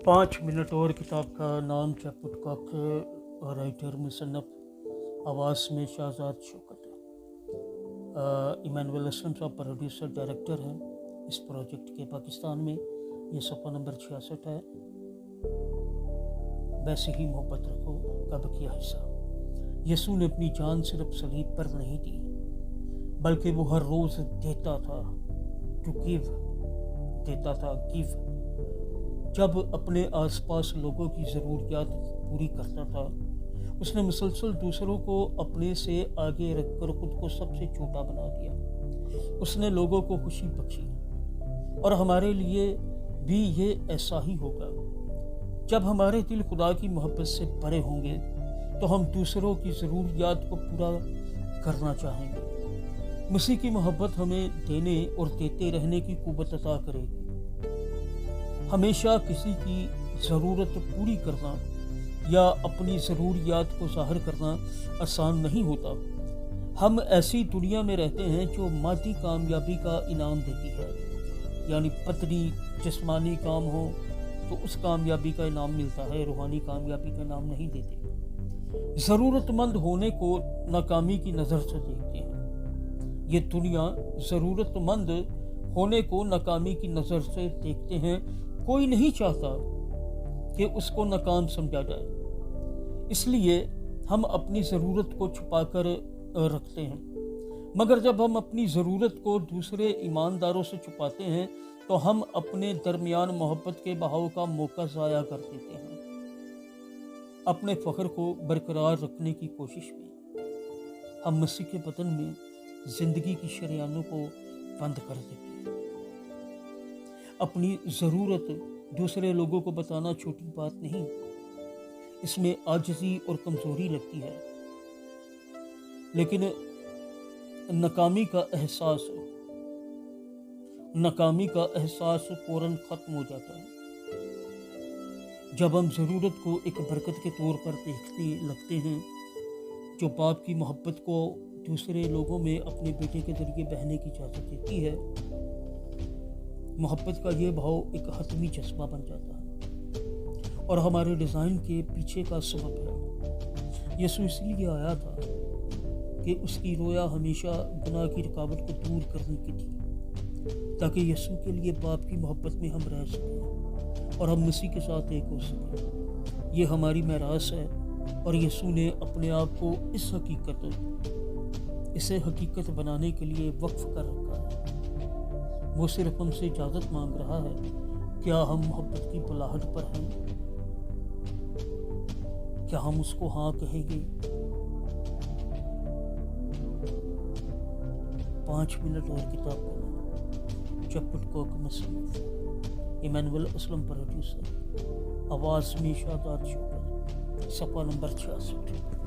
5 minute और किताब का नाम चैपुटकॉक, राइटर मुसन्नफ़, आवाज़ में शाहजाद शौकत। इमानुएल असलम साहब प्रोड्यूसर डायरेक्टर हैं इस प्रोजेक्ट के पाकिस्तान में। ये सफ़ा नंबर 66 है। वैसे ही मोहब्बत रखो कब किया हिस्सा। यसू ने अपनी जान सिर्फ सलीब पर नहीं दी, बल्कि वो हर रोज़ देता था, टू गिव, देता था, गिव। जब अपने आसपास लोगों की ज़रूरियात पूरी करता था, उसने मुसलसल दूसरों को अपने से आगे रखकर खुद को सबसे छोटा बना दिया। उसने लोगों को खुशी बख्शी, और हमारे लिए भी ये ऐसा ही होगा। जब हमारे दिल खुदा की मोहब्बत से भरे होंगे तो हम दूसरों की ज़रूरियात को पूरा करना चाहेंगे। मसीह की मोहब्बत हमें देने और देते रहने की कुव्वत अता करेगी। हमेशा किसी की ज़रूरत पूरी करना या अपनी ज़रूरियात को ज़ाहिर करना आसान नहीं होता। हम ऐसी दुनिया में रहते हैं जो मादी कामयाबी का इनाम देती है, यानी पतनी जिस्मानी काम हो तो उस कामयाबी का इनाम मिलता है, रूहानी कामयाबी का इनाम नहीं देते। ज़रूरतमंद होने को नाकामी की नज़र से देखते हैं। ये दुनिया ज़रूरतमंद होने को नाकामी की नज़र से देखते हैं। कोई नहीं चाहता कि उसको नाकाम समझा जाए, इसलिए हम अपनी ज़रूरत को छुपा कर रखते हैं। मगर जब हम अपनी ज़रूरत को दूसरे ईमानदारों से छुपाते हैं तो हम अपने दरमियान मोहब्बत के बहाव का मौका ज़ाया कर देते हैं। अपने फ़ख्र को बरकरार रखने की कोशिश में हम मसीह के बदन में ज़िंदगी की शरियानों को बंद कर देते हैं। अपनी ज़रूरत दूसरे लोगों को बताना छोटी बात नहीं, इसमें आजिज़ी और कमज़ोरी लगती है। लेकिन नाकामी का एहसास फ़ौरन ख़त्म हो जाता है। जब हम ज़रूरत को एक बरकत के तौर पर देखने लगते हैं, जो बाप की मोहब्बत को दूसरे लोगों में अपने बेटे के ज़रिए बहने की इजाज़त देती है, मोहब्बत का ये भाव एक हतमी जज्बा बन जाता है और हमारे डिज़ाइन के पीछे का सबब है। यसू इसलिए आया था कि उसकी रोया हमेशा गुनाह की रुकावट को दूर करने की थी, ताकि यसू के लिए बाप की मोहब्बत में हम रह सकें और हम मसीह के साथ एक हो सकें। ये हमारी मेरास है और यसू ने अपने आप को इसे हकीकत बनाने के लिए वक्फ कर रखा है। वो सिर्फ हमसे इजाज़त मांग रहा है, क्या हम मोहब्बत की बुलाहट पर हैं? क्या हम उसको हाँ कहेंगे? 5 मिनट और किताब का चैपुटकॉक मुसन्नफ़, इमानुएल असलम प्रोड्यूसर, आवाज़ में शाहजाद शौकत, सफ़ा नंबर 66।